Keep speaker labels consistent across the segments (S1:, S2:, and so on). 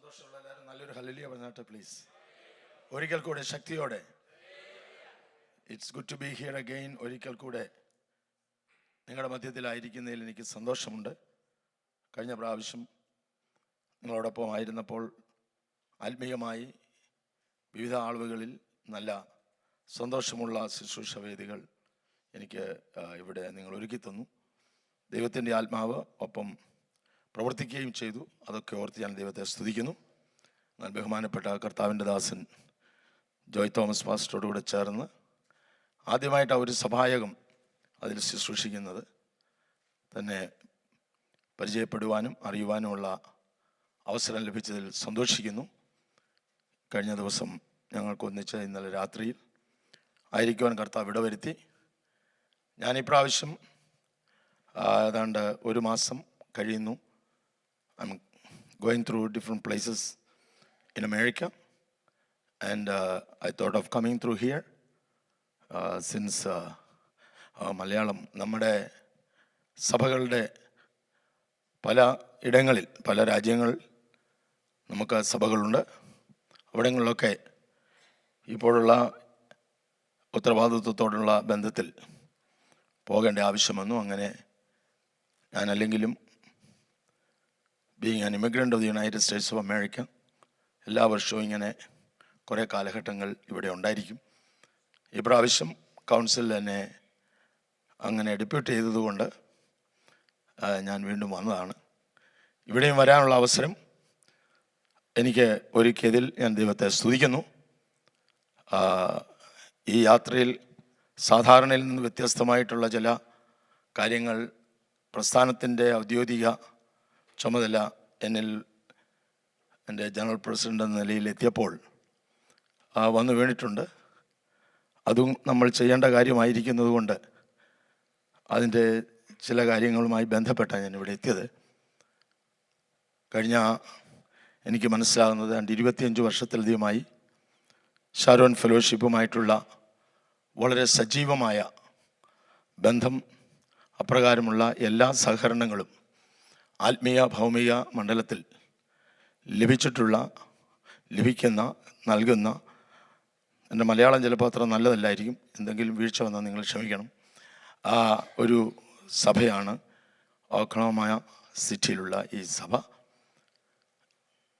S1: സന്തോഷമുള്ള എല്ലാവരും നല്ലൊരു ഹല്ലേലൂയ പറഞ്ഞാട്ടെ പ്ലീസ്. ഒരിക്കൽ കൂടെ ശക്തിയോടെ. It's good to be here again. ഒരിക്കൽ കൂടെ നിങ്ങളുടെ മധ്യത്തിലായിരിക്കുന്നതിൽ എനിക്ക് സന്തോഷമുണ്ട്. കഴിഞ്ഞ പ്രാവശ്യം നിങ്ങളോടൊപ്പം ആയിരുന്നപ്പോൾ ആത്മീയമായി വിവിധ ആളുകളിൽ നല്ല സന്തോഷമുള്ള ശുശ്രൂഷ വേദികൾ എനിക്ക് ഇവിടെ നിങ്ങൾ ഒരുക്കി തന്നു. ദൈവത്തിൻ്റെ ആത്മാവ് ഒപ്പം പ്രവർത്തിക്കുകയും ചെയ്തു. അതൊക്കെ ഓർത്ത് ഞാൻ ദൈവത്തെ സ്തുതിക്കുന്നു. എന്നാൽ ബഹുമാനപ്പെട്ട കർത്താവിൻ്റെ ദാസൻ ജോയ് തോമസ് പാസ്റ്ററോടുകൂടെ ചേർന്ന് ആദ്യമായിട്ട് ഒരു സഭായകം അതിൽ ശുശ്രൂഷിക്കുന്നത് തന്നെ പരിചയപ്പെടുവാനും അറിയുവാനുമുള്ള അവസരം ലഭിച്ചതിൽ സന്തോഷിക്കുന്നു. കഴിഞ്ഞ ദിവസം ഞങ്ങൾക്കൊന്നിച്ച് ഇന്നലെ രാത്രിയിൽ ആയിരിക്കുവാൻ കർത്താവ് ഇടവരുത്തി. ഞാനിപ്രാവശ്യം ഏതാണ്ട് ഒരു മാസം കഴിയുന്നു. I'm going through different places in America and I thought of coming through here since Malayalam നമ്മുടെ സഭകളുടെ പല ഇടങ്ങളിൽ പല രാജ്യങ്ങളിൽ നമുക്ക് സഭകളുണ്ട്. അവിടങ്ങളിലൊക്കെ ഇപ്പോഴുള്ള ഉത്തരവാദിത്വത്തോടുള്ള ബന്ധത്തിൽ പോകേണ്ട ആവശ്യം വന്നു. അങ്ങനെ ഞാനല്ലെങ്കിലും being an immigrant of the United States of America എല്ലാ വർഷവും ഇങ്ങനെ കുറേ കാലഘട്ടങ്ങൾ ഇവിടെ ഉണ്ടായിരിക്കും. ഈ പ്രാവശ്യം കൗൺസിൽ എന്നെ അങ്ങനെ ഡെപ്യൂട്ട് ചെയ്തതുകൊണ്ട് ഞാൻ വീണ്ടും വന്നതാണ്. ഇവിടെയും വരാനുള്ള അവസരം എനിക്ക് ഒരുക്കിയതിൽ ഞാൻ ദൈവത്തെ സ്തുതിക്കുന്നു. ഈ യാത്രയിൽ സാധാരണയിൽ നിന്ന് വ്യത്യസ്തമായിട്ടുള്ള ചില കാര്യങ്ങൾ പ്രസ്ഥാനത്തിൻ്റെ ഔദ്യോഗിക ചുമതല എന്നിൽ എൻ്റെ ജനറൽ പ്രസിഡൻ്റ് എന്ന നിലയിൽ എത്തിയപ്പോൾ വന്നു വീണിട്ടുണ്ട്. അതും നമ്മൾ ചെയ്യേണ്ട കാര്യമായിരിക്കുന്നത് കൊണ്ട് അതിൻ്റെ ചില കാര്യങ്ങളുമായി ബന്ധപ്പെട്ടാണ് ഞാൻ ഇവിടെ എത്തിയത്. കഴിഞ്ഞ എനിക്ക് മനസ്സിലാകുന്നത് 25 വർഷത്തിലധികമായി ഷാരോൺ ഫെലോഷിപ്പുമായിട്ടുള്ള വളരെ സജീവമായ ബന്ധം, അപ്രകാരമുള്ള എല്ലാ സഹകരണങ്ങളും ആത്മീയ ഭൗമിക മണ്ഡലത്തിൽ ലഭിക്കുന്ന നൽകുന്ന എൻ്റെ മലയാളം ചിലപ്പോൾ അത്ര നല്ലതല്ലായിരിക്കും, എന്തെങ്കിലും വീഴ്ച വന്നാൽ നിങ്ങൾ ക്ഷമിക്കണം. ആ ഒരു സഭയാണ് ഓക്ലഹോമ സിറ്റിയിലുള്ള ഈ സഭ.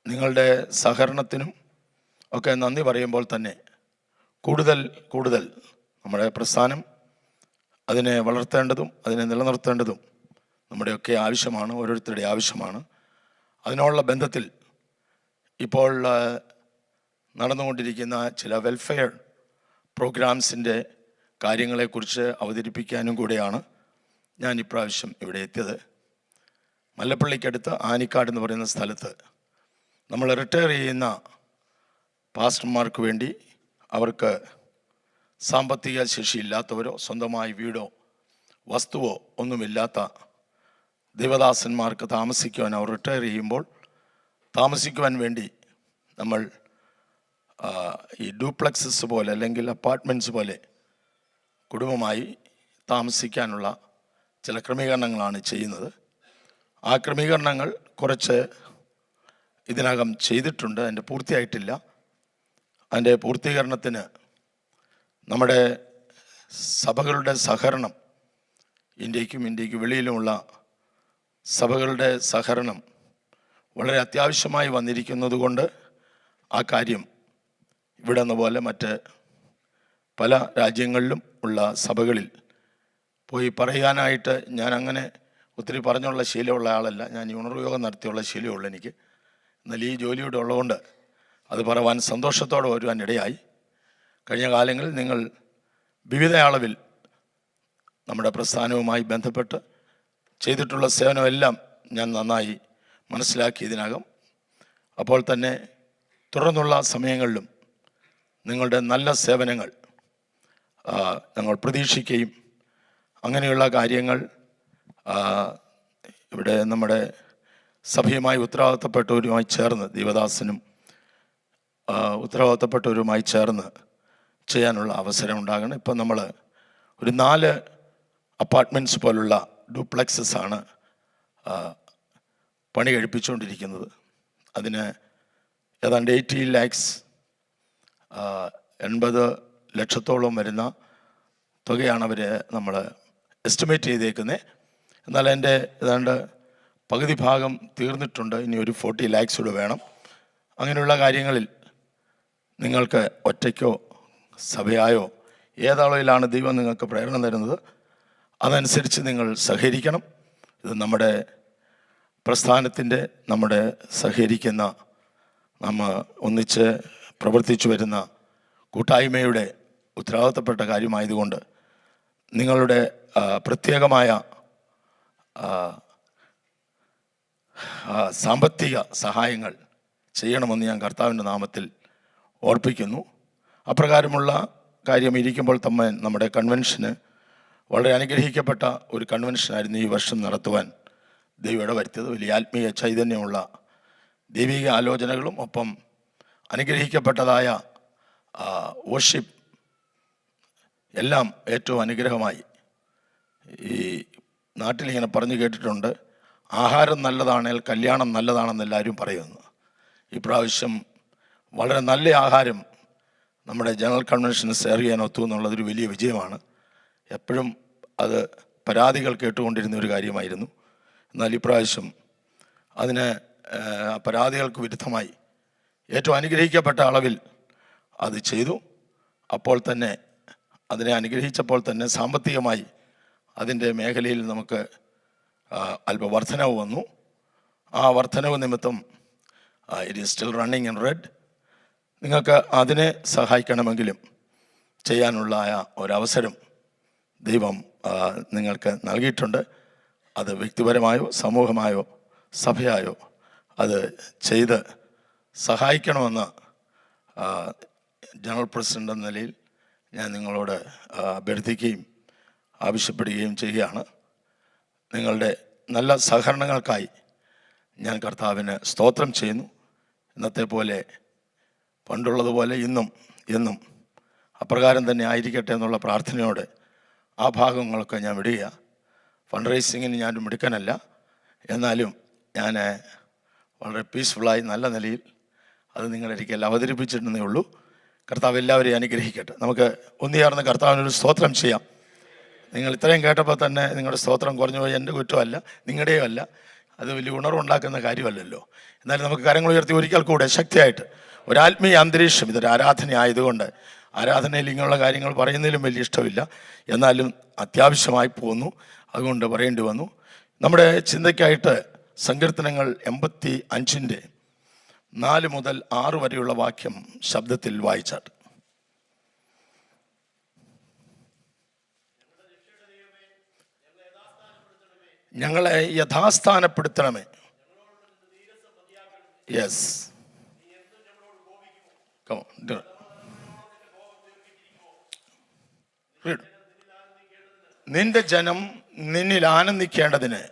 S1: നിങ്ങളുടെ സഹകരണത്തിനും ഒക്കെ നന്ദി പറയുമ്പോൾ തന്നെ കൂടുതൽ നമ്മുടെ പ്രസ്ഥാനം അതിനെ വളർത്തേണ്ടതും അതിനെ നിലനിർത്തേണ്ടതും നമ്മുടെയൊക്കെ ആവശ്യമാണ്, ഓരോരുത്തരുടെ ആവശ്യമാണ്. അതിനുള്ള ബന്ധത്തിൽ ഇപ്പോൾ നടന്നുകൊണ്ടിരിക്കുന്ന ചില വെൽഫെയർ പ്രോഗ്രാംസിൻ്റെ കാര്യങ്ങളെക്കുറിച്ച് അവതരിപ്പിക്കാനും കൂടെയാണ് ഞാൻ ഇപ്രാവശ്യം ഇവിടെ എത്തിയത്. മല്ലപ്പള്ളിക്കടുത്ത് ആനിക്കാട് എന്ന് പറയുന്ന സ്ഥലത്ത് നമ്മൾ റിട്ടയർ ചെയ്യുന്ന പാസ്റ്റർമാർക്ക് വേണ്ടി അവർക്ക് സാമ്പത്തിക ശേഷിയില്ലാത്തവരോ സ്വന്തമായി വീടോ വസ്തുവോ ഒന്നുമില്ലാത്ത ദേവദാസന്മാർക്ക് താമസിക്കുവാൻ, അവർ റിട്ടയർ ചെയ്യുമ്പോൾ താമസിക്കുവാൻ വേണ്ടി നമ്മൾ ഈ ഡ്യൂപ്ലക്സസ് പോലെ അല്ലെങ്കിൽ അപ്പാർട്ട്മെൻറ്റ്സ് പോലെ കുടുംബമായി താമസിക്കാനുള്ള ചില ക്രമീകരണങ്ങളാണ് ചെയ്യുന്നത്. ആ ക്രമീകരണങ്ങൾ കുറച്ച് ഇതിനകം ചെയ്തിട്ടുണ്ട്, അതിൻ്റെ പൂർത്തിയായിട്ടില്ല. അതിൻ്റെ പൂർത്തീകരണത്തിന് നമ്മുടെ സഭകളുടെ സഹകരണം, ഇന്ത്യക്ക് വെളിയിലുമുള്ള സഭകളുടെ സഹകരണം വളരെ അത്യാവശ്യമായി വന്നിരിക്കുന്നത് കൊണ്ട് ആ കാര്യം ഇവിടെ എന്ന പോലെ മറ്റ് പല രാജ്യങ്ങളിലും ഉള്ള സഭകളിൽ പോയി പറയാനായിട്ട് ഞാൻ അങ്ങനെ ഒത്തിരി പറഞ്ഞുള്ള ശീലമുള്ള ആളല്ല. ഞാൻ ഈ ഉണർവയോഗം നടത്തിയുള്ള ശീലമുള്ളൂ എനിക്ക്. എന്നാൽ ഈ ജോലിയുടെ ഉള്ളതുകൊണ്ട് അത് പറയുവാൻ സന്തോഷത്തോടെ വരുവാൻ ഇടയായി. കഴിഞ്ഞ കാലങ്ങളിൽ നിങ്ങൾ വിവിധ അളവിൽ നമ്മുടെ പ്രസ്ഥാനവുമായി ബന്ധപ്പെട്ട് ചെയ്തിട്ടുള്ള സേവനമെല്ലാം ഞാൻ നന്നായി മനസ്സിലാക്കി ഇതിനകം. അപ്പോൾ തന്നെ തുടർന്നുള്ള സമയങ്ങളിലും നിങ്ങളുടെ നല്ല സേവനങ്ങൾ ഞങ്ങൾ പ്രതീക്ഷിക്കുകയും അങ്ങനെയുള്ള കാര്യങ്ങൾ ഇവിടെ നമ്മുടെ സഭയുമായി ഉത്തരവാദിത്തപ്പെട്ടവരുമായി ചേർന്ന് ദൈവദാസനും ഉത്തരവാദിത്തപ്പെട്ടവരുമായി ചേർന്ന് ചെയ്യാനുള്ള അവസരം ഉണ്ടാകണം. ഇപ്പം നമ്മൾ ഒരു 4 അപ്പാർട്ട്മെൻറ്റ്സ് പോലുള്ള ഡ്യൂപ്ലക്സസ് ആണ് പണി കഴിപ്പിച്ചുകൊണ്ടിരിക്കുന്നത്. അതിന് ഏതാണ്ട് 80 ലാക്സ് 80 ലക്ഷത്തോളം വരുന്ന തുകയാണ് അവർ നമ്മൾ എസ്റ്റിമേറ്റ് ചെയ്തേക്കുന്നത്. എന്നാൽ എൻ്റെ ഏതാണ്ട് പകുതി ഭാഗം തീർന്നിട്ടുണ്ട്. ഇനി ഒരു 40 ലാക്സ് കൂടെ വേണം. അങ്ങനെയുള്ള കാര്യങ്ങളിൽ നിങ്ങൾക്ക് ഒറ്റയ്ക്കോ സഭയായോ ഏതളവിലാണ് ദൈവം നിങ്ങൾക്ക് പ്രേരണ തരുന്നത് അതനുസരിച്ച് നിങ്ങൾ സഹകരിക്കണം. ഇത് നമ്മുടെ പ്രസ്ഥാനത്തിൻ്റെ നമ്മുടെ സഹകരിക്കുന്ന നമ്മൾ ഒന്നിച്ച് പ്രവർത്തിച്ചു വരുന്ന കൂട്ടായ്മയുടെ ഉത്തരവാദിത്തപ്പെട്ട കാര്യമായതുകൊണ്ട് നിങ്ങളുടെ പ്രത്യേകമായ സാമ്പത്തിക സഹായങ്ങൾ ചെയ്യണമെന്ന് ഞാൻ കർത്താവിൻ്റെ നാമത്തിൽ ഓർപ്പിക്കുന്നു. അപ്രകാരമുള്ള കാര്യം ഇരിക്കുമ്പോൾ തന്നെ നമ്മുടെ കൺവെൻഷന് വളരെ അനുഗ്രഹിക്കപ്പെട്ട ഒരു കൺവെൻഷനായിരുന്നു ഈ വർഷം നടത്തുവാൻ ദൈവം ഇടവരുത്തിയത്. വലിയ ആത്മീയ ചൈതന്യമുള്ള ദൈവിക ആലോചനകളും ഒപ്പം അനുഗ്രഹിക്കപ്പെട്ടതായ വർഷിപ്പ് എല്ലാം ഏറ്റവും അനുഗ്രഹമായി. ഈ നാട്ടിലിങ്ങനെ പറഞ്ഞു കേട്ടിട്ടുണ്ട്, ആഹാരം നല്ലതാണെങ്കിൽ കല്യാണം നല്ലതാണെന്ന് എല്ലാവരും പറയുന്നു. ഇപ്രാവശ്യം വളരെ നല്ല ആഹാരം നമ്മുടെ ജനറൽ കൺവെൻഷന് ഷെയർ ചെയ്യാൻ ഒത്തു എന്നുള്ളതൊരു വലിയ വിജയമാണ്. എപ്പോഴും അത് പരാതികൾ കേട്ടുകൊണ്ടിരുന്ന ഒരു കാര്യമായിരുന്നു. എന്നാൽ ഇപ്രാവശ്യം അതിന് പരാതികൾക്ക് വിരുദ്ധമായി ഏറ്റവും അനുഗ്രഹിക്കപ്പെട്ട അളവിൽ അത് ചെയ്തു. അപ്പോൾ തന്നെ അതിനെ അനുഗ്രഹിച്ചപ്പോൾ തന്നെ സാമ്പത്തികമായി അതിൻ്റെ മേഖലയിൽ നമുക്ക് അല്പ വർധനവ് വന്നു. ആ വർധനവ് നിമിത്തം it is still running in red. നിങ്ങൾക്ക് അതിനെ സഹായിക്കണമെങ്കിലും ചെയ്യാനുള്ള ഒരവസരം ദൈവം നിങ്ങൾക്ക് നൽകിയിട്ടുണ്ട്. അത് വ്യക്തിപരമായോ സമൂഹമായോ സഭയായോ അത് ചെയ്ത് സഹായിക്കണമെന്ന് ജനറൽ പ്രസിഡൻ്റ് എന്ന നിലയിൽ ഞാൻ നിങ്ങളോട് അഭ്യർത്ഥിക്കുകയും ആവശ്യപ്പെടുകയും ചെയ്യുകയാണ്. നിങ്ങളുടെ നല്ല സഹകരണങ്ങൾക്കായി ഞാൻ കർത്താവിന് സ്തോത്രം ചെയ്യുന്നു. ഇന്നത്തെ പോലെ പണ്ടുള്ളതുപോലെ എന്നും അപ്രകാരം തന്നെ ആയിരിക്കട്ടെ എന്നുള്ള പ്രാർത്ഥനയോടെ ആ ഭാഗങ്ങളൊക്കെ ഞാൻ വിടുക. ഫണ്ട് റൈസിങ്ങിന് ഞാൻ മിടുക്കനല്ല, എന്നാലും ഞാൻ വളരെ പീസ്ഫുള്ളായി നല്ല നിലയിൽ അത് നിങ്ങളൊരിക്കൽ അവതരിപ്പിച്ചിട്ടുണ്ടെന്നേ ഉള്ളൂ. കർത്താവ് എല്ലാവരെയും അനുഗ്രഹിക്കട്ടെ. നമുക്ക് ഒന്നുചേർന്ന് കർത്താവിനൊരു സ്തോത്രം ചെയ്യാം. നിങ്ങൾ ഇത്രയും കേട്ടപ്പോൾ തന്നെ നിങ്ങളുടെ സ്തോത്രം കുറഞ്ഞു പോയി. എൻ്റെ കുറ്റമല്ല, നിങ്ങളുടെയും അല്ല. അത് വലിയ ഉണർവുണ്ടാക്കുന്ന കാര്യമല്ലല്ലോ. എന്നാലും നമുക്ക് കരങ്ങൾ ഉയർത്തി ഒരിക്കൽ കൂടെ ശക്തിയായിട്ട് ഒരാത്മീയ അന്തരീക്ഷം, ഇതൊരു ആരാധന ആയതുകൊണ്ട് ആരാധനയിൽ ഇങ്ങനെയുള്ള കാര്യങ്ങൾ പറയുന്നതിലും വലിയ ഇഷ്ടമില്ല, എന്നാലും അത്യാവശ്യമായി പോന്നു, അതുകൊണ്ട് പറയേണ്ടി വന്നു. നമ്മുടെ ചിന്തയ്ക്കായിട്ട് സങ്കീർത്തനങ്ങൾ 85 4 മുതൽ 6 വരെയുള്ള വാക്യം ശബ്ദത്തിൽ വായിച്ചാട്ട്. ഞങ്ങളെ യഥാസ്ഥാനപ്പെടുത്തണമേ. യെസ്, നിന്റെ ജനം നിന്നിൽ ആനന്ദിക്കേണ്ടതിന്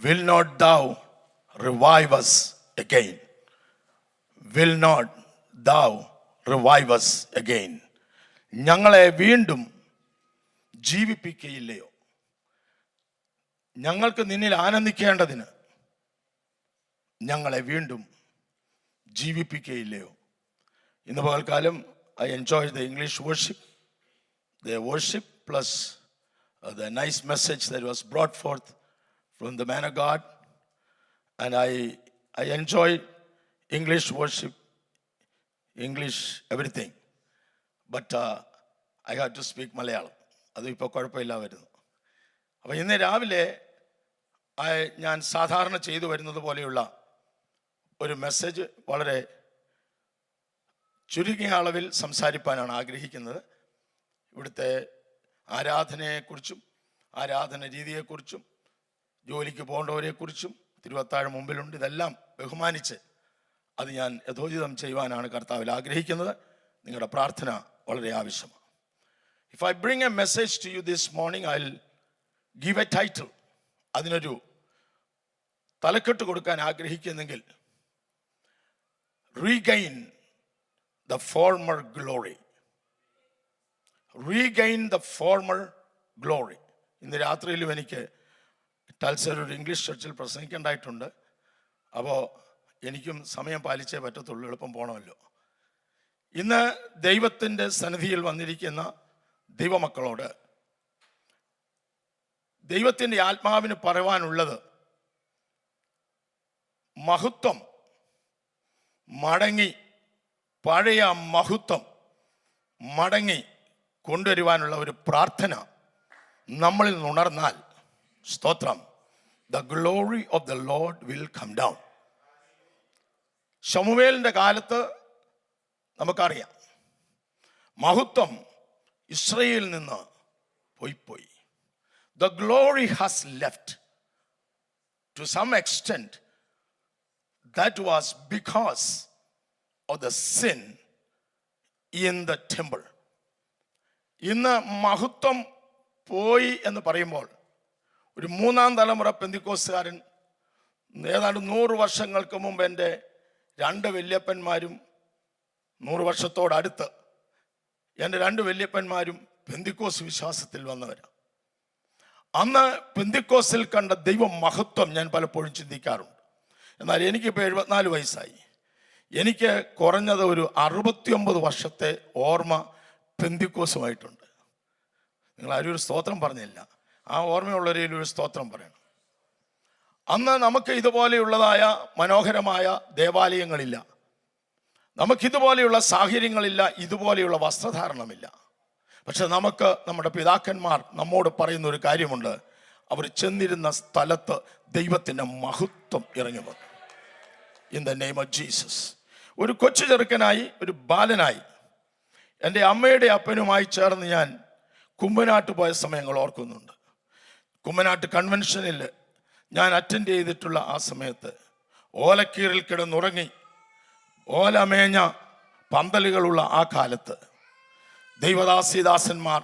S1: will not thou revive us again? Will not thou revive us again? ഞങ്ങളെ വീണ്ടും ജീവിപ്പിക്കുകയില്ലയോ? ഞങ്ങൾക്ക് നിന്നിൽ ആനന്ദിക്കേണ്ടതിന് ഞങ്ങളെ വീണ്ടും ജീവിപ്പിക്കുകയില്ലയോ? ഇന്ന് പകൽക്കാലം I enjoyed the English worship, the worship plus the nice message that was brought forth from the man of God, and I enjoyed English worship, English everything, but I had to speak Malayalam. അത് ഇപ്പോൾ കുഴപ്പമില്ല വരുന്നു. അപ്പോൾ ഇന്ന് രാവിലെ ഞാൻ സാധാരണ ചെയ്തു വരുന്നത് പോലെയുള്ള ഒരു മെസ്സേജ് വളരെ ചുരുങ്ങിയ അളവിൽ സംസാരിപ്പാനാണ് ആഗ്രഹിക്കുന്നത്. ഇവിടുത്തെ ആരാധനയെക്കുറിച്ചും ആരാധന രീതിയെക്കുറിച്ചും ജോലിക്ക് പോകേണ്ടവരെക്കുറിച്ചും തിരുവത്താഴ് മുമ്പിലുണ്ട്. ഇതെല്ലാം ബഹുമാനിച്ച് അത് ഞാൻ യഥോചിതം ചെയ്യുവാനാണ് കർത്താവിൽ ആഗ്രഹിക്കുന്നത്. നിങ്ങളുടെ പ്രാർത്ഥന വളരെ ആവശ്യമാണ്. If I bring a message to you this morning, I'll give a title. അതിനൊരു തലക്കെട്ട് കൊടുക്കാൻ ആഗ്രഹിക്കുന്നെങ്കിൽ Regain the former glory. Regain the former glory. ഇന്ന് രാത്രിയിലും എനിക്ക് ടൽസർ ഒരു ഇംഗ്ലീഷ് ചർച്ചിൽ പ്രസംഗിക്കേണ്ടതായിട്ടുണ്ട്. അപ്പോൾ എനിക്കും സമയം പാലിച്ചേ പറ്റത്തുള്ളൂ, എളുപ്പം പോകണമല്ലോ. ഇന്ന് ദൈവത്തിൻ്റെ സന്നിധിയിൽ വന്നിരിക്കുന്ന ദൈവമക്കളോട് ദൈവത്തിൻ്റെ ആത്മാവിന് പറയുവാനുള്ളത്, മഹത്വം മടങ്ങി, പഴയ മഹത്വം മടങ്ങി കൊണ്ടുവരുവാനുള്ള ഒരു പ്രാർത്ഥന നമ്മളിൽ ഉണർന്നാൽ, സ്തോത്രം, the glory of the Lord will come down. ശമൂവേലിൻ്റെ കാലത്ത് നമുക്കറിയാം, മഹത്വം ഇസ്രായേലിൽ നിന്ന് പോയി. The glory has left. To some extent, that was because of the sin in the temple. ഇന്ന് മഹത്വം പോയി എന്ന് പറയുമ്പോൾ, ഒരു മൂന്നാം തലമുറ പെന്തിക്കോസ്തുകാരൻ, ഏതാണ്ട് 100 വർഷങ്ങൾക്ക് മുമ്പ് എൻ്റെ 2 വല്യപ്പന്മാരും 100 വർഷത്തോടടുത്ത് എൻ്റെ 2 വല്യപ്പന്മാരും പെന്തിക്കോസ് വിശ്വാസത്തിൽ വന്നവരാണ്. അന്ന് പെന്തിക്കോസിൽ കണ്ട ദൈവ മഹത്വം ഞാൻ പലപ്പോഴും ചിന്തിക്കാറുണ്ട്. എന്നാൽ എനിക്കിപ്പോൾ 74 വയസ്സായി. എനിക്ക് കുറഞ്ഞത് ഒരു 69 വർഷത്തെ ഓർമ്മ പെന്തിക്കോസുമായിട്ടുണ്ട്. നിങ്ങൾ ആരും ഒരു സ്തോത്രം പറഞ്ഞില്ല. ആ ഓർമ്മയുള്ളവരിൽ ഒരു സ്തോത്രം പറയണം. അന്ന് നമുക്ക് ഇതുപോലെയുള്ളതായ മനോഹരമായ ദേവാലയങ്ങളില്ല, നമുക്കിതുപോലെയുള്ള സാഹചര്യങ്ങളില്ല, ഇതുപോലെയുള്ള വസ്ത്രധാരണമില്ല. പക്ഷെ നമുക്ക് നമ്മുടെ പിതാക്കന്മാർ നമ്മോട് പറയുന്ന ഒരു കാര്യമുണ്ട്, അവർ ചെന്നിരുന്ന സ്ഥലത്ത് ദൈവത്തിൻ്റെ മഹത്വം ഇറങ്ങി വന്നു. In the name of Jesus. ഒരു കൊച്ചു ചെറുക്കനായി, ഒരു ബാലനായി, എൻ്റെ അമ്മയുടെ അപ്പനുമായി ചേർന്ന് ഞാൻ കുമ്പനാട്ട് പോയ സമയങ്ങൾ ഓർക്കുന്നുണ്ട്. കുമ്പനാട്ട് കൺവെൻഷനിൽ ഞാൻ അറ്റൻഡ് ചെയ്തിട്ടുള്ള ആ സമയത്ത് ഓലക്കീറിൽ കിടന്നുറങ്ങി, ഓലമേഞ്ഞ പന്തലുകളുള്ള ആ കാലത്ത് ദൈവദാസിദാസന്മാർ,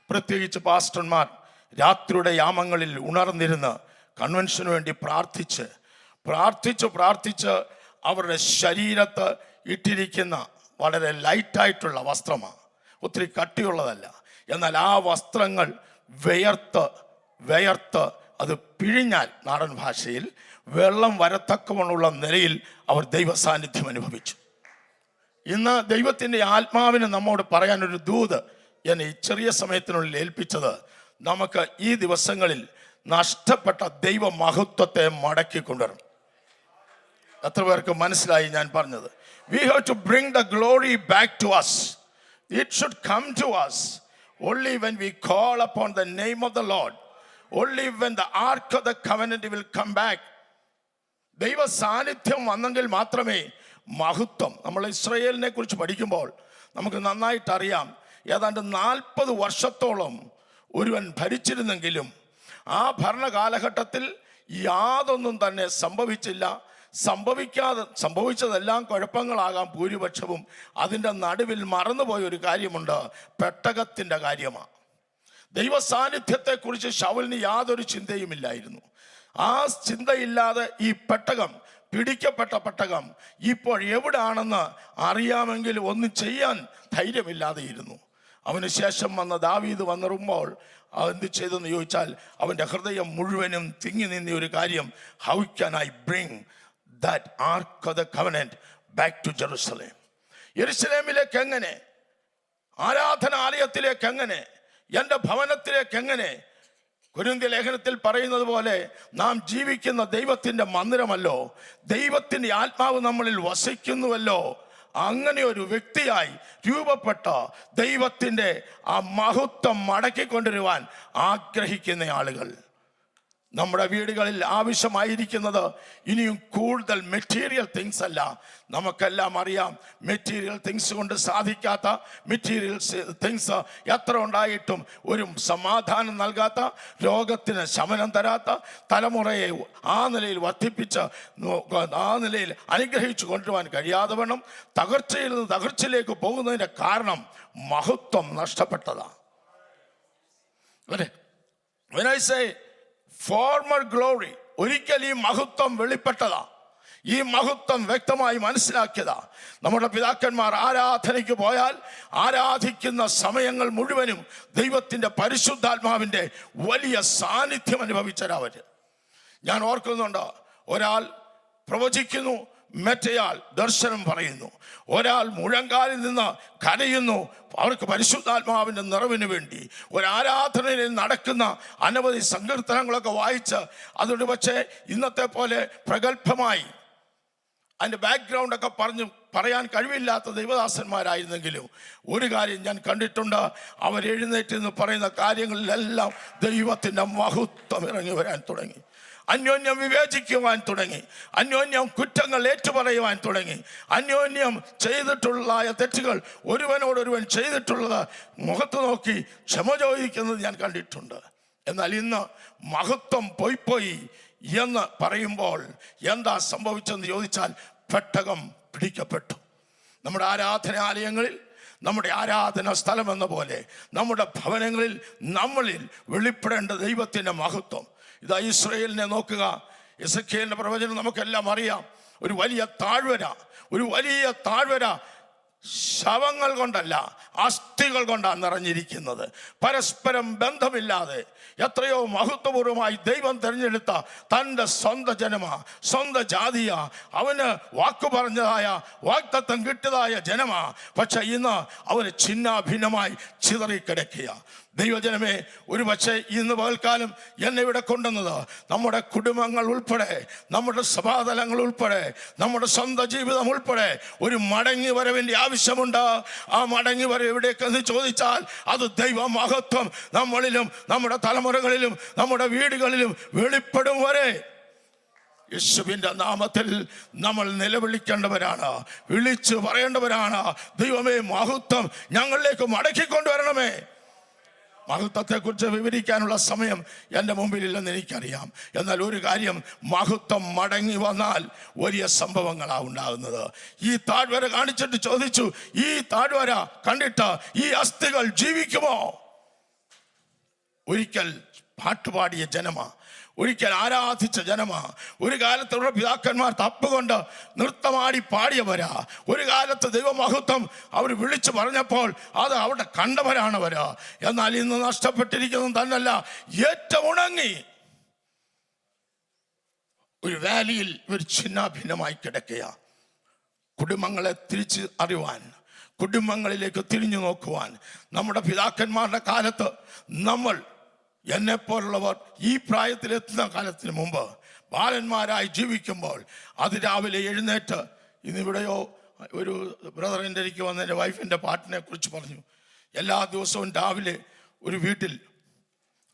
S1: പ്രത്യേകിച്ച് പാസ്റ്റർമാർ, രാത്രിയുടെ യാമങ്ങളിൽ ഉണർന്നിരുന്ന് കൺവെൻഷന് വേണ്ടി പ്രാർത്ഥിച്ച് അവരുടെ ശരീരത്ത് ഇട്ടിരിക്കുന്ന വളരെ ലൈറ്റായിട്ടുള്ള വസ്ത്രമാണ്, ഒത്തിരി കട്ടിയുള്ളതല്ല. എന്നാൽ ആ വസ്ത്രങ്ങൾ വിയർത്ത് അത് പിഴിഞ്ഞാൽ, നാടൻ ഭാഷയിൽ വെള്ളം വരത്തക്കവണ്ണമുള്ള നിലയിൽ അവർ ദൈവ സാന്നിധ്യം അനുഭവിച്ചു. ഇന്ന് ദൈവത്തിൻ്റെ ആത്മാവിന് നമ്മോട് പറയാനൊരു ദൂത് എന്നെ ഈ ചെറിയ സമയത്തിനുള്ളിൽ ഏൽപ്പിച്ചത്, നമുക്ക് ഈ ദിവസങ്ങളിൽ നഷ്ടപ്പെട്ട ദൈവ മഹത്വത്തെ മടക്കി കൊണ്ടുവരണം. എത്ര പേർക്ക് മനസ്സിലായി ഞാൻ പറഞ്ഞത്? We have to bring the glory back to us. It should come to us only when we call upon the name of the Lord. Only when the ark of the covenant will come back. ദൈവ സാന്നിധ്യം വന്നെങ്കിൽ മാത്രമേ മഹത്വം. നമ്മൾ ഇസ്രായേലിനെ കുറിച്ച് പഠിക്കുമ്പോൾ നമുക്ക് നന്നായിട്ടറിയാം, ഏതാണ്ട് 40 വർഷത്തോളം ഒരുവൻ ഭരിച്ചിരുന്നെങ്കിലും ആ ഭരണകാലഘട്ടത്തിൽ യാതൊന്നും തന്നെ സംഭവിച്ചില്ല. സംഭവിച്ചതെല്ലാം കുഴപ്പങ്ങളാകാം ഭൂരിപക്ഷവും. അതിൻ്റെ നടുവിൽ മറന്നുപോയ ഒരു കാര്യമുണ്ട്, പെട്ടകത്തിൻ്റെ കാര്യമാണ്. ദൈവ സാന്നിധ്യത്തെക്കുറിച്ച് ശൗലിന് യാതൊരു ചിന്തയുമില്ലായിരുന്നു. ആ ചിന്തയില്ലാതെ ഈ പെട്ടകം, പിടിക്കപ്പെട്ട പെട്ടകം ഇപ്പോൾ എവിടാണെന്ന് അറിയാമെങ്കിൽ ഒന്നും ചെയ്യാൻ ധൈര്യമില്ലാതെ ഇരുന്നു. അവന് ശേഷം വന്ന ദാവീദ് വന്നിറുമ്പോൾ എന്ത് ചെയ്തെന്ന് ചോദിച്ചാൽ, അവൻ്റെ ഹൃദയം മുഴുവനും തിങ്ങി നിന്ന ഒരു കാര്യം, how can I bring that ark of the covenant back to Jerusalem. യെരുശലേമിലേക്ക് എങ്ങനെ, ആരാധനാലയത്തിലേക്ക് എങ്ങനെ, എൻ്റെ ഭവനത്തിലേക്ക് എങ്ങനെ? കൊരിന്ത്യ ലേഖനത്തിൽ പറയുന്നത് പോലെ നാം ജീവിക്കുന്ന ദൈവത്തിൻ്റെ മന്ദിരമല്ലോ, ദൈവത്തിൻ്റെ ആത്മാവ് നമ്മളിൽ വസിക്കുന്നുവല്ലോ. അങ്ങനെ ഒരു വ്യക്തിയായി രൂപപ്പെട്ട ദൈവത്തിൻ്റെ ആ മഹത്വം മടക്കിക്കൊണ്ടുവരുവാൻ ആഗ്രഹിക്കുന്ന ആളുകൾ, നമ്മുടെ വീടുകളിൽ ആവശ്യമായിരിക്കുന്നത് ഇനിയും കൂടുതൽ മെറ്റീരിയൽ തിങ്സ് അല്ല. നമുക്കെല്ലാം അറിയാം, മെറ്റീരിയൽ തിങ്സ് കൊണ്ട് സാധിക്കാത്ത, മെറ്റീരിയൽ തിങ്സ് എത്ര ഉണ്ടായിട്ടും ഒരു സമാധാനം നൽകാത്ത, രോഗത്തിന് ശമനം തരാത്ത, തലമുറയെ ആ നിലയിൽ വർദ്ധിപ്പിച്ച് ആ നിലയിൽ അനുഗ്രഹിച്ചു കൊണ്ടുപോകാൻ കഴിയാതെ വേണം തകർച്ചയിൽ നിന്ന് തകർച്ചയിലേക്ക് പോകുന്നതിൻ്റെ കാരണം മഹത്വം നഷ്ടപ്പെട്ടതാണ്. When I say former glory, ഒരിക്കൽ ഈ മഹത്വം വെളിപ്പെട്ടതാ. ഈ മഹത്വം വ്യക്തമായി മനസ്സിലാക്കിയതാ. നമ്മുടെ പിതാക്കന്മാർ ആരാധനയ്ക്ക് പോയാൽ ആരാധിക്കുന്ന സമയങ്ങൾ മുഴുവനും ദൈവത്തിൻ്റെ പരിശുദ്ധാത്മാവിൻ്റെ വലിയ സാന്നിധ്യം അനുഭവിച്ചവര്. ഞാൻ ഓർക്കുന്നുണ്ട്, ഒരാൾ പ്രവചിക്കുന്നു, മറ്റേയാൾ ദർശനം പറയുന്നു. ഒരാൾ മുഴങ്കാലിൽ നിന്ന് കരയുന്നു. അവർക്ക് പരിശുദ്ധാത്മാവിൻ്റെ നിറവിന് വേണ്ടി ഒരാരാധനയിൽ നടക്കുന്ന അനവധി സങ്കീർത്തനങ്ങളൊക്കെ വായിച്ച് അതൊരു പക്ഷേ ഇന്നത്തെ പോലെ പ്രഗത്ഭമായി അതിൻ്റെ ബാക്ക്ഗ്രൗണ്ടൊക്കെ പറയാൻ കഴിവില്ലാത്ത ദൈവദാസന്മാരായിരുന്നെങ്കിലും ഒരു കാര്യം ഞാൻ കണ്ടിട്ടുണ്ട്, അവരെഴുന്നേറ്റ് എന്ന് പറയുന്ന കാര്യങ്ങളിലെല്ലാം ദൈവത്തിൻ്റെ മഹത്വം ഇറങ്ങി വരാൻ തുടങ്ങി. അന്യോന്യം വിവേചിക്കുവാൻ തുടങ്ങി, അന്യോന്യം കുറ്റങ്ങൾ ഏറ്റുപറയുവാൻ തുടങ്ങി, അന്യോന്യം ചെയ്തിട്ടുള്ള തെറ്റുകൾ ഒരുവനോടൊരുവൻ ചെയ്തിട്ടുള്ളത് മുഖത്ത് നോക്കി ക്ഷമ ചോദിക്കുന്നത് ഞാൻ കണ്ടിട്ടുണ്ട്. എന്നാൽ ഇന്ന് മഹത്വം പോയി എന്ന് പറയുമ്പോൾ എന്താ സംഭവിച്ചെന്ന് ചോദിച്ചാൽ പെട്ടകം പിടിക്കപ്പെട്ടു. നമ്മുടെ ആരാധനാലയങ്ങളിൽ, നമ്മുടെ ആരാധന സ്ഥലം എന്ന പോലെ നമ്മുടെ ഭവനങ്ങളിൽ നമ്മളിൽ വെളിപ്പെടേണ്ട ദൈവത്തിൻ്റെ മഹത്വം. ഇതാ ഇസ്രായേലിനെ നോക്കുക. എസെക്കിയേലിന്റെ പ്രവചനം നമുക്കെല്ലാം അറിയാം. ഒരു വലിയ താഴ്വര ശവങ്ങൾ കൊണ്ടല്ല, അസ്ഥികൾ കൊണ്ടാണ് നിറഞ്ഞിരിക്കുന്നത്. പരസ്പരം ബന്ധമില്ലാതെ എത്രയോ മഹത്വപൂർവമായി ദൈവം തിരഞ്ഞെടുത്ത തൻ്റെ സ്വന്തം ജനമാ, സ്വന്തം ജാതിയാ, അവന് വാക്കു പറഞ്ഞതായ വാഗ്ദത്തം കിട്ടിയതായ ജനമാ. പക്ഷെ ഇന്ന് അവന് ഛിന്നാഭിന്നമായി ചിതറിക്കിടക്കുക. ദൈവജനമേ, ഒരു പക്ഷേ ഇന്ന് പകൽക്കാലം എന്നെ ഇവിടെ കൊണ്ടുവന്നത് നമ്മുടെ കുടുംബങ്ങൾ ഉൾപ്പെടെ, നമ്മുടെ സഭാതലങ്ങൾ ഉൾപ്പെടെ, നമ്മുടെ സ്വന്തം ജീവിതം ഉൾപ്പെടെ ഒരു മടങ്ങി വരവിൻ്റെ ആവശ്യമുണ്ട്. ആ മടങ്ങി വരവ് എവിടേക്കെന്ന് ചോദിച്ചാൽ അത് ദൈവ മഹത്വം നമ്മളിലും നമ്മുടെ തലമുറകളിലും നമ്മുടെ വീടുകളിലും വെളിപ്പെടും വരെ യേശുവിൻ്റെ നാമത്തിൽ നമ്മൾ നിലവിളിക്കേണ്ടവരാണ്, വിളിച്ച് പറയേണ്ടവരാണ്. ദൈവമേ, മഹത്വം ഞങ്ങളിലേക്ക് മടക്കിക്കൊണ്ടുവരണമേ. മഹത്വത്തെക്കുറിച്ച് വിവരിക്കാനുള്ള സമയം എൻ്റെ മുമ്പിലില്ലെന്ന് എനിക്കറിയാം. എന്നാൽ ഒരു കാര്യം, മഹത്വം മടങ്ങി വന്നാൽ വലിയ സംഭവങ്ങളാണ് ഉണ്ടാകുന്നത്. ഈ താഴ്വര കാണിച്ചിട്ട് ചോദിച്ചു, ഈ താഴ്വര കണ്ടിട്ട് ഈ അസ്ഥികൾ ജീവിക്കുമോ? ഒരിക്കൽ പാട്ടുപാടിയ ജനമാ, ഒരിക്കൽ ആരാധിച്ച ജനമാ, ഒരു കാലത്തുള്ള പിതാക്കന്മാർ തപ്പുകൊണ്ട് നൃത്തമാടി പാടിയവരാ, ഒരു കാലത്ത് ദൈവമഹത്വം അവർ വിളിച്ചു പറഞ്ഞപ്പോൾ അത് അവിടെ കണ്ടവരാണവരാ. എന്നാൽ ഇന്ന് നഷ്ടപ്പെട്ടിരിക്കുന്നത് തന്നല്ല, ഏറ്റവും ഉണങ്ങി ഒരു വാലിയിൽ ഒരു ഛിന്നാഭിന്നമായി കിടക്കുക. കുടുംബങ്ങളെ തിരിച്ച് അറിയുവാൻ, കുടുംബങ്ങളിലേക്ക് തിരിഞ്ഞു നോക്കുവാൻ, നമ്മുടെ പിതാക്കന്മാരുടെ കാലത്ത് നമ്മൾ എന്നെപ്പോലുള്ളവർ ഈ പ്രായത്തിലെത്തുന്ന കാലത്തിന് മുമ്പ് ബാലന്മാരായി ജീവിക്കുമ്പോൾ അതിരാവിലെ എഴുന്നേറ്റ്, ഇന്നിവിടെയോ ഒരു ബ്രദർ എൻ്റെ എനിക്ക് വന്ന് എൻ്റെ വൈഫിൻ്റെ പാട്ടിനെ കുറിച്ച് പറഞ്ഞു. എല്ലാ ദിവസവും രാവിലെ ഒരു വീട്ടിൽ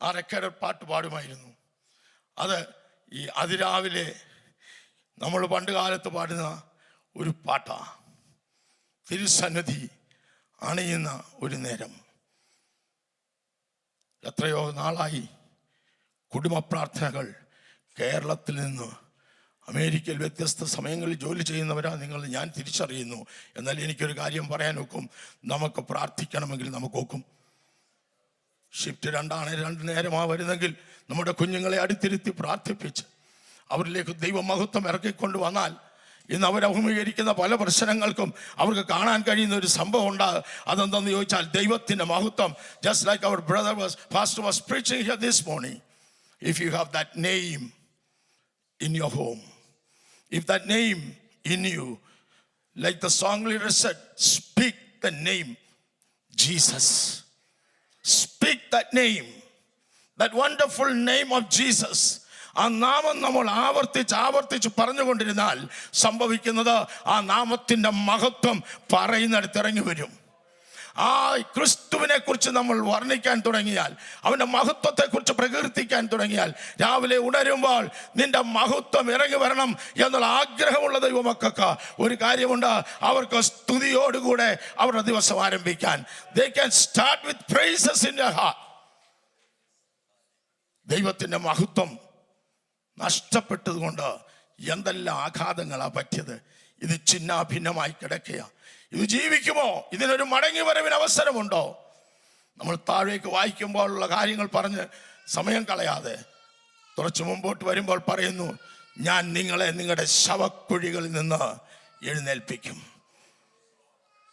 S1: ആ റെക്കോർഡ് പാട്ട് പാടുമായിരുന്നു. അത് ഈ അതിരാവിലെ നമ്മൾ പണ്ട് കാലത്ത് പാടുന്ന ഒരു പാട്ടാണ്. തിരുസന്നിധി അണിയുന്ന ഒരു നേരം. എത്രയോ നാളായി കുടുംബ പ്രാർത്ഥനകൾ കേരളത്തിൽ നിന്ന് അമേരിക്കയിൽ വ്യത്യസ്ത സമയങ്ങളിൽ ജോലി ചെയ്യുന്നവരാണ് നിങ്ങൾ, ഞാൻ തിരിച്ചറിയുന്നു. എന്നാൽ എനിക്കൊരു കാര്യം പറയാൻ ഒക്കും, നമുക്ക് പ്രാർത്ഥിക്കണമെങ്കിൽ നമുക്ക് ഒക്കും. ഷിഫ്റ്റ് 2 നേരമാണ് വരുന്നെങ്കിൽ നമ്മുടെ കുഞ്ഞുങ്ങളെ അടുത്തിരുത്തി പ്രാർത്ഥിപ്പിച്ച് അവരിലേക്ക് ദൈവമഹത്വം ഇറക്കിക്കൊണ്ട് വന്നാൽ ഇന്ന് അവർ അഭിമുഖീകരിക്കുന്ന പല പ്രശ്നങ്ങൾക്കും അവർക്ക് കാണാൻ കഴിയുന്ന ഒരു സംഭവം ഉണ്ട്. അതെന്തെന്ന് ചോദിച്ചാൽ ദൈവത്തിൻ്റെ മഹത്വം. ജസ്റ്റ് ലൈക്ക് അവർ brother pastor was preaching here this morning. If you have that name in your home, if that name in you, like the song leader said, speak the name Jesus. Speak that name, that wonderful name of Jesus. ആ നാമം നമ്മൾ ആവർത്തിച്ച് പറഞ്ഞുകൊണ്ടിരുന്നാൽ സംഭവിക്കുന്നത് ആ നാമത്തിൻ്റെ മഹത്വം പറയുന്നിടത്ത് ഇറങ്ങി വരും. ആ ക്രിസ്തുവിനെ കുറിച്ച് നമ്മൾ വർണ്ണിക്കാൻ തുടങ്ങിയാൽ, അവൻ്റെ മഹത്വത്തെക്കുറിച്ച് പ്രകീർത്തിക്കാൻ തുടങ്ങിയാൽ, രാവിലെ ഉണരുമ്പോൾ നിന്റെ മഹത്വം ഇറങ്ങി വരണം എന്നുള്ള ആഗ്രഹമുള്ള ദൈവമക്കൾക്ക് ഒരു കാര്യമുണ്ട്, അവർക്ക് സ്തുതിയോടുകൂടെ അവരുടെ ദിവസം ആരംഭിക്കാൻ. They can start with praises in their heart. ദൈവത്തിൻ്റെ മഹത്വം നഷ്ടപ്പെട്ടതുകൊണ്ട് എന്തെല്ലാം ആഘാതങ്ങളാണ് പറ്റിയത്. ഇത് ഛിന്നാഭിന്നമായി കിടക്കുക. ഇത് ജീവിക്കുമോ? ഇതിനൊരു മടങ്ങി വരവിന് അവസരമുണ്ടോ? നമ്മൾ താഴേക്ക് വായിക്കുമ്പോഴുള്ള കാര്യങ്ങൾ പറഞ്ഞ് സമയം കളയാതെ കുറച്ച് മുമ്പോട്ട് വരുമ്പോൾ പറയുന്നു, ഞാൻ നിങ്ങളെ നിങ്ങളുടെ ശവക്കുഴികളിൽ നിന്ന് എഴുന്നേൽപ്പിക്കും.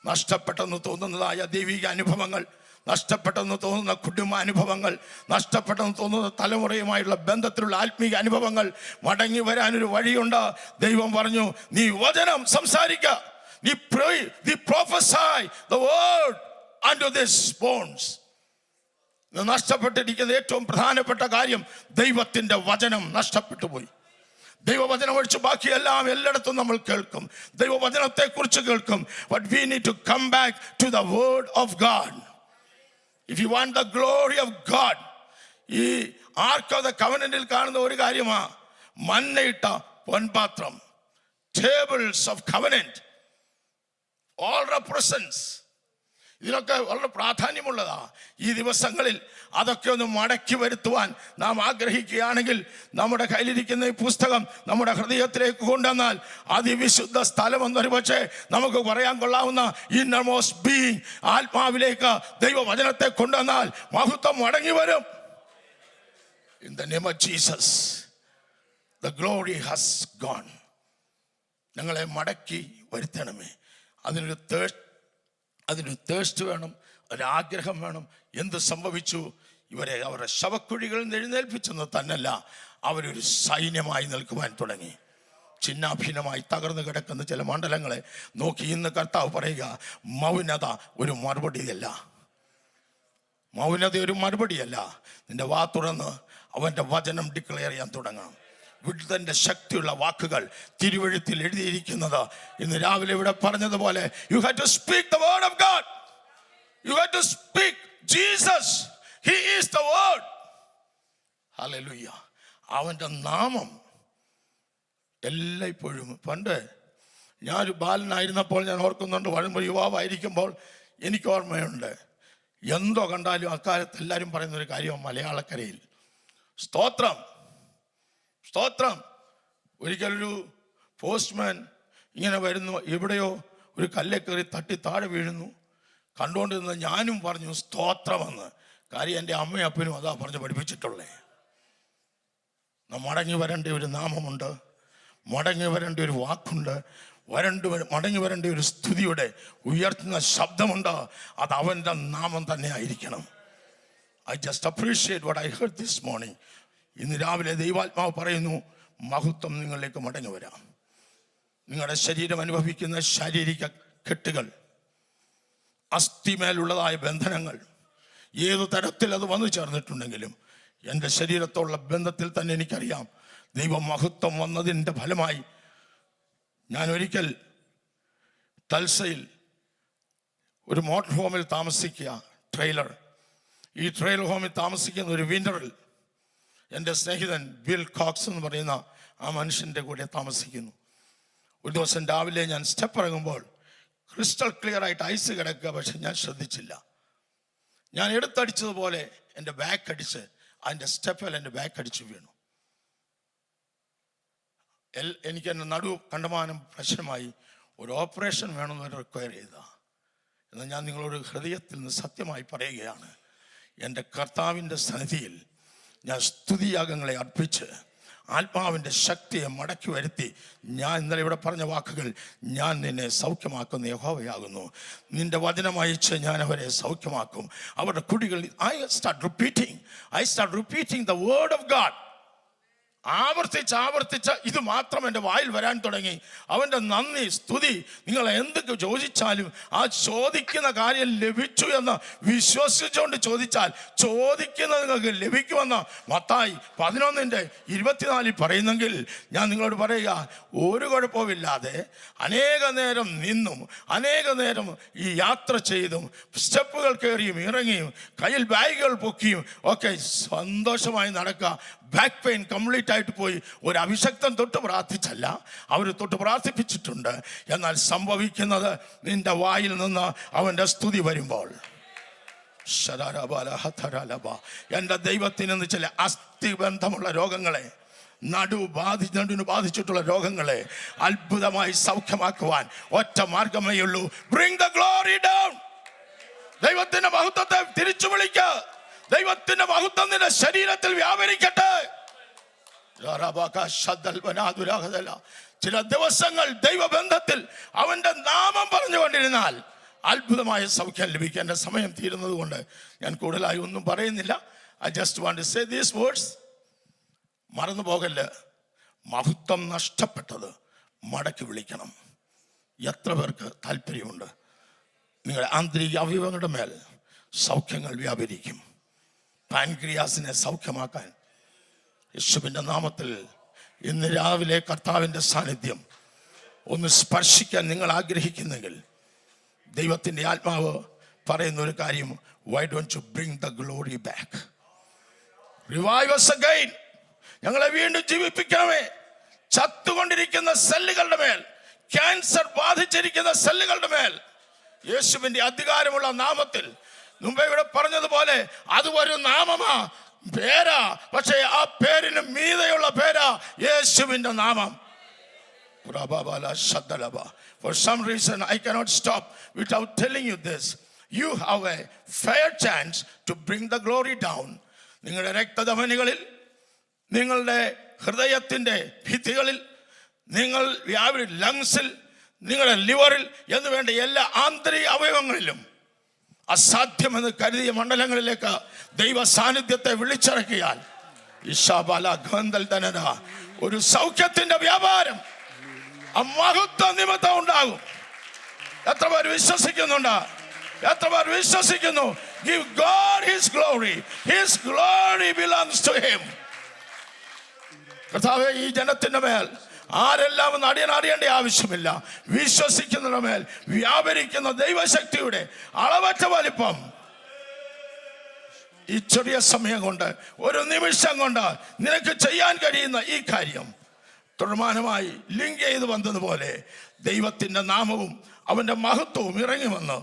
S1: നഷ്ടപ്പെട്ടെന്ന് തോന്നുന്നതായ ദൈവിക അനുഭവങ്ങൾ നഷ്ടപ്പെട്ടെന്ന് തോന്നുന്ന കുടുംബാനുഭവങ്ങൾ, നഷ്ടപ്പെട്ടെന്ന് തോന്നുന്ന തലമുറയുമായുള്ള ബന്ധത്തിലുള്ള ആത്മീയ അനുഭവങ്ങൾ, മടങ്ങി വരാനൊരു വഴിയുണ്ട്. ദൈവം പറഞ്ഞു, നീ വചനം സംസാരിക്കുക, നീ prophesy the word unto these bones. നഷ്ടപ്പെട്ടിരിക്കുന്ന ഏറ്റവും പ്രധാനപ്പെട്ട കാര്യം ദൈവത്തിന്റെ വചനം നഷ്ടപ്പെട്ടു പോയി. ദൈവവചനം ഒഴിച്ച് ബാക്കിയെല്ലാം എല്ലായിടത്തും നമ്മൾ കേൾക്കും, ദൈവവചനത്തെ കുറിച്ച് കേൾക്കും. But we need to come back to the word of God. If you want the glory of God, ഈ ആർക്ക് ഓഫ് ദ കവനന്റിൽ കാണുന്ന ഒരു കാര്യമാ മന്നയിട്ട പൊൻപാത്രം, tables of covenant, all represents. ഇതിനൊക്കെ വളരെ പ്രാധാന്യമുള്ളതാ. ഈ ദിവസങ്ങളിൽ അതൊക്കെ ഒന്ന് മടക്കി വരുത്തുവാൻ നാം ആഗ്രഹിക്കുകയാണെങ്കിൽ നമ്മുടെ കയ്യിലിരിക്കുന്ന ഈ പുസ്തകം നമ്മുടെ ഹൃദയത്തിലേക്ക് കൊണ്ടുവന്നാൽ അതിവിശുദ്ധ സ്ഥലം എന്നൊരു പക്ഷേ നമുക്ക് പറയാൻ കൊള്ളാവുന്ന ഇന്നർമോസ്റ്റ് ബീയിങ്, ആത്മാവിലേക്ക് ദൈവവചനത്തെ കൊണ്ടുവന്നാൽ മഹത്വം മടങ്ങി വരും. In the name of Jesus, the glory has gone. ഞങ്ങളെ മടക്കി വരുത്തണമേ. അതിനൊരു തേഴ്സ്റ്റ് വേണം, ഒരാഗ്രഹം വേണം. എന്ത് സംഭവിച്ചു? ഇവരെ അവരുടെ ശവക്കുഴികളിൽ നിന്ന് എഴുന്നേൽപ്പിച്ചെന്ന് തന്നല്ല, അവരൊരു സൈന്യമായി നിൽക്കുവാൻ തുടങ്ങി. ചിന്നാഭിന്നമായി തകർന്നു കിടക്കുന്ന ചില മണ്ഡലങ്ങളെ നോക്കി ഇന്ന് കർത്താവ് പറയുക, മൗനത ഒരു മറുപടിയല്ല. മൗനത ഒരു മറുപടിയല്ല. നിന്റെ വാ തുറന്ന് അവൻ്റെ വചനം ഡിക്ലെയർ ചെയ്യാൻ തുടങ്ങണം. വിടുതന്റെ ശക്തിയുള്ള വാക്കുകൾ തിരുവെഴുത്തിൽ എഴുതിയിരിക്കുന്നത് ഇന്ന് രാവിലെ ഇവിടെ പറഞ്ഞതുപോലെ, you have to speak the word of God. You have to speak Jesus. He is the word. Hallelujah. അവൻ്റെ നാമം എല്ലായ്പ്പോഴും. പണ്ട് ഞാനൊരു ബാലനായിരുന്നപ്പോൾ ഞാൻ ഓർക്കുന്നുണ്ട്, വരുമ്പോൾ യുവാവായിരിക്കുമ്പോൾ എനിക്ക് ഓർമ്മയുണ്ട്, എന്തോ കണ്ടാലും അക്കാലത്ത് എല്ലാവരും പറയുന്നൊരു കാര്യം മലയാളക്കരയിൽ സ്തോത്രം സ്തോത്രം. ഒരിക്കലൊരു പോസ്റ്റ്മാൻ ഇങ്ങനെ വരുന്നു, എവിടെയോ ഒരു കല്ലെ കയറി തട്ടി താഴെ വീഴുന്നു. കണ്ടുകൊണ്ടിരുന്ന ഞാനും പറഞ്ഞു സ്തോത്രമെന്ന്. കാര്യം എൻ്റെ അമ്മയും അപ്പനും അതാ പറഞ്ഞ് പഠിപ്പിച്ചിട്ടുള്ളേ. മടങ്ങി വരേണ്ട ഒരു നാമമുണ്ട്, മടങ്ങി വരേണ്ട ഒരു വാക്കുണ്ട്, മടങ്ങി വരേണ്ട ഒരു സ്തുതിയുടെ ഉയർത്തുന്ന ശബ്ദമുണ്ട്. അത് അവൻ്റെ നാമം തന്നെ ആയിരിക്കണം. I just appreciate what I heard this morning. ഇന്ന് രാവിലെ ദൈവാത്മാവ് പറയുന്നു, മഹത്വം നിങ്ങളിലേക്ക് മടങ്ങി വരാം. നിങ്ങളുടെ ശരീരം അനുഭവിക്കുന്ന ശാരീരിക കെട്ടുകൾ, അസ്ഥിമേലുള്ളതായ ബന്ധനങ്ങൾ, ഏതു തരത്തിൽ അത് വന്നു ചേർന്നിട്ടുണ്ടെങ്കിലും എൻ്റെ ശരീരത്തോടുള്ള ബന്ധത്തിൽ തന്നെ എനിക്കറിയാം ദൈവമഹത്വം വന്നതിൻ്റെ ഫലമായി. ഞാൻ ഒരിക്കൽ തൽസയിൽ ഒരു മോട്ടോർ ഹോമിൽ താമസിക്കുക, ട്രെയിലർ. ഈ ട്രെയിലർ ഹോമിൽ താമസിക്കുന്ന ഒരു വിൻ്ററിൽ എൻ്റെ സ്നേഹിതൻ ബിൽ കോക്സ് എന്ന് പറയുന്ന ആ മനുഷ്യൻ്റെ കൂടെ താമസിക്കുന്നു. ഒരു ദിവസം രാവിലെ ഞാൻ സ്റ്റെപ്പ് ഇറങ്ങുമ്പോൾ ക്രിസ്റ്റൽ ക്ലിയർ ആയിട്ട് ഐസ് കിടക്കുക, പക്ഷെ ഞാൻ ശ്രദ്ധിച്ചില്ല. ഞാൻ എടുത്തടിച്ചതുപോലെ എൻ്റെ ബാക്ക് അടിച്ച് അതിൻ്റെ സ്റ്റെപ്പിൽ എൻ്റെ ബാക്ക് അടിച്ച് വീണു. എനിക്ക് എൻ്റെ നടു കണ്ടമാനം പ്രശ്നമായി. ഒരു ഓപ്പറേഷൻ വേണമെന്ന് റിക്വയർ ചെയ്താ. എന്നാൽ ഞാൻ നിങ്ങളോട് ഹൃദയത്തിൽ നിന്ന് സത്യമായി പറയുകയാണ്, എൻ്റെ കർത്താവിൻ്റെ സന്നിധിയിൽ ഞാൻ സ്തുതിയാഗങ്ങളെ അർപ്പിച്ച് ആത്മാവിൻ്റെ ശക്തിയെ മടക്കി വരുത്തി, ഞാൻ ഇന്നലെ ഇവിടെ പറഞ്ഞ വാക്കുകൾ, ഞാൻ നിന്നെ സൗഖ്യമാക്കുന്ന യഹോവയാകുന്നു, നിന്റെ വചനം അയച്ച് ഞാൻ അവരെ സൗഖ്യമാക്കും. അവരുടെ കുടികൾ I start repeating the word of God. ആവർത്തിച്ച് ഇത് മാത്രം എൻ്റെ വായിൽ വരാൻ തുടങ്ങി. അവൻ്റെ നന്ദി, സ്തുതി. നിങ്ങൾ എന്തൊക്കെ ചോദിച്ചാലും ആ ചോദിക്കുന്ന കാര്യം ലഭിച്ചു എന്ന് വിശ്വസിച്ചുകൊണ്ട് ചോദിച്ചാൽ ചോദിക്കുന്നത് നിങ്ങൾക്ക് ലഭിക്കുമെന്ന് മത്തായി 11:24 പറയുന്നെങ്കിൽ ഞാൻ നിങ്ങളോട് പറയുക, ഒരു കുഴപ്പമില്ലാതെ അനേക നേരം നിന്നും അനേക നേരം ഈ യാത്ര ചെയ്തും സ്റ്റെപ്പുകൾ കയറിയും ഇറങ്ങിയും കയ്യിൽ ബാഗുകൾ പൊക്കിയും ഒക്കെ സന്തോഷമായി നടക്കുക. ബാക്ക് പെയിൻ കംപ്ലീറ്റ് ആയിട്ട് പോയി. ഒരു അഭിഷക്തൻ തൊട്ട് പ്രാർത്ഥിച്ചല്ല, അവർ തൊട്ട് പ്രാർത്ഥിപ്പിച്ചിട്ടുണ്ട്. എന്നാൽ സംഭവിക്കുന്നത് നിന്റെ വായിൽ നിന്ന് അവൻ്റെ സ്തുതി വരുമ്പോൾ. എൻ്റെ ദൈവത്തിന് ചില അസ്ഥിബന്ധമുള്ള രോഗങ്ങളെ, നടുവിന് ബാധിച്ചിട്ടുള്ള രോഗങ്ങളെ അത്ഭുതമായി സൗഖ്യമാക്കുവാൻ ഒറ്റ മാർഗമേ ഉള്ളൂ. Bring the glory down. ദൈവത്തിന്റെ മഹത്വത്തെ തിരിച്ചു വിളിക്കുക. ദൈവത്തിന്റെ മഹത്വം നിന്റെ ശരീരത്തിൽ വ്യാപരിക്കട്ടെ. ചില ദിവസങ്ങൾ ദൈവബന്ധത്തിൽ അവന്റെ നാമം പറഞ്ഞുകൊണ്ടിരുന്നാൽ അത്ഭുതമായ സൗഖ്യം ലഭിക്കുക. എൻ്റെ സമയം തീരുന്നത് കൊണ്ട് ഞാൻ കൂടുതലായി ഒന്നും പറയുന്നില്ല. I just want to say these words. മറന്നു പോകല്ല, മഹത്വം നഷ്ടപ്പെട്ടത് മടക്കി വിളിക്കണം. എത്ര പേർക്ക് താല്പര്യമുണ്ട്? നിങ്ങളുടെ ആന്തരിക അവയവങ്ങളുടെ മേൽ സൗഖ്യങ്ങൾ വ്യാപരിക്കും. പാൻക്രിയാസിനെ സൗഖ്യമാക്കാൻ യേശുവിൻ്റെ നാമത്തിൽ ഇന്ന് രാവിലെ കർത്താവിൻ്റെ സാന്നിധ്യം ഒന്ന് സ്പർശിക്കാൻ നിങ്ങൾ ആഗ്രഹിക്കുന്നെങ്കിൽ ദൈവത്തിൻ്റെ ആത്മാവ് പറയുന്ന ഒരു കാര്യം, why don't you bring the glory back? Revive us again. ഞങ്ങളെ വീണ്ടും ജീവിപ്പിക്കണമേ. ചത്തുകൊണ്ടിരിക്കുന്ന സെല്ലുകളുടെ മേൽ, ക്യാൻസർ ബാധിച്ചിരിക്കുന്ന സെല്ലുകളുടെ മേൽ യേശുവിൻ്റെ അധികാരമുള്ള നാമത്തിൽ, മുമ്പേ ഇവിടെ പറഞ്ഞതുപോലെ അത് ഒരു നാമമാ, പേരാ, പക്ഷേ ആ പേരിന് മീതെയുള്ള പേരാ യേശുവിൻ്റെ നാമം. For some reason I cannot stop without telling you this. You have a fair chance to bring the glory down. നിങ്ങളുടെ രക്തധമനികളിൽ, നിങ്ങളുടെ ഹൃദയത്തിൻ്റെ ഭിത്തികളിൽ, നിങ്ങൾ ലങ്സിൽ, നിങ്ങളുടെ ലിവറിൽ എന്ന് വേണ്ട എല്ലാ ആന്തരിക അവയവങ്ങളിലും അസാധ്യമെന്ന് കരുതിയ മണ്ഡലങ്ങളിലേക്ക് ദൈവ സാന്നിധ്യത്തെ വിളിച്ചിറക്കിയാൽ ഒരു സൗഖ്യത്തിന്റെ വ്യാപാരം മഹത്വ നിമിത്തം ഉണ്ടാകും. എത്ര പേർ വിശ്വസിക്കുന്നുണ്ട്? എത്ര പേർ വിശ്വസിക്കുന്നു? Give God His glory. His glory belongs to Him. കർത്താവേ, ഈ ജനത്തിന്റെ മേൽ ആരെല്ലാം എന്ന് അറിയേണ്ട ആവശ്യമില്ല. വിശ്വസിക്കുന്നതിന്റെ മേൽ വ്യാപരിക്കുന്ന ദൈവശക്തിയുടെ അളവറ്റ വലിപ്പം ഈ ചെറിയ സമയം കൊണ്ട്, ഒരു നിമിഷം കൊണ്ട് നിനക്ക് ചെയ്യാൻ കഴിയുന്ന ഈ കാര്യം തുടർമാനമായി ലിങ്ക് ചെയ്ത് വന്നതുപോലെ ദൈവത്തിൻ്റെ നാമവും അവൻ്റെ മഹത്വവും ഇറങ്ങി വന്ന്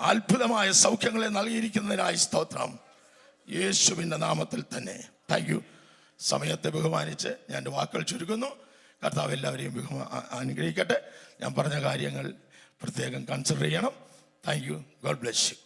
S1: അത്ഭുതമായ സൗഖ്യങ്ങളെ നൽകിയിരിക്കുന്നതിനായി സ്തോത്രം. യേശുവിൻ്റെ നാമത്തിൽ തന്നെ. Thank you. സമയത്തെ ബഹുമാനിച്ച് ഞാൻ എൻ്റെ വാക്കുകൾ ചുരുക്കുന്നു. കർത്താവ് എല്ലാവരെയും അനുഗ്രഹിക്കട്ടെ. ഞാൻ പറഞ്ഞ കാര്യങ്ങൾ പ്രത്യേകം കൺസിഡർ ചെയ്യണം. Thank you. God bless you.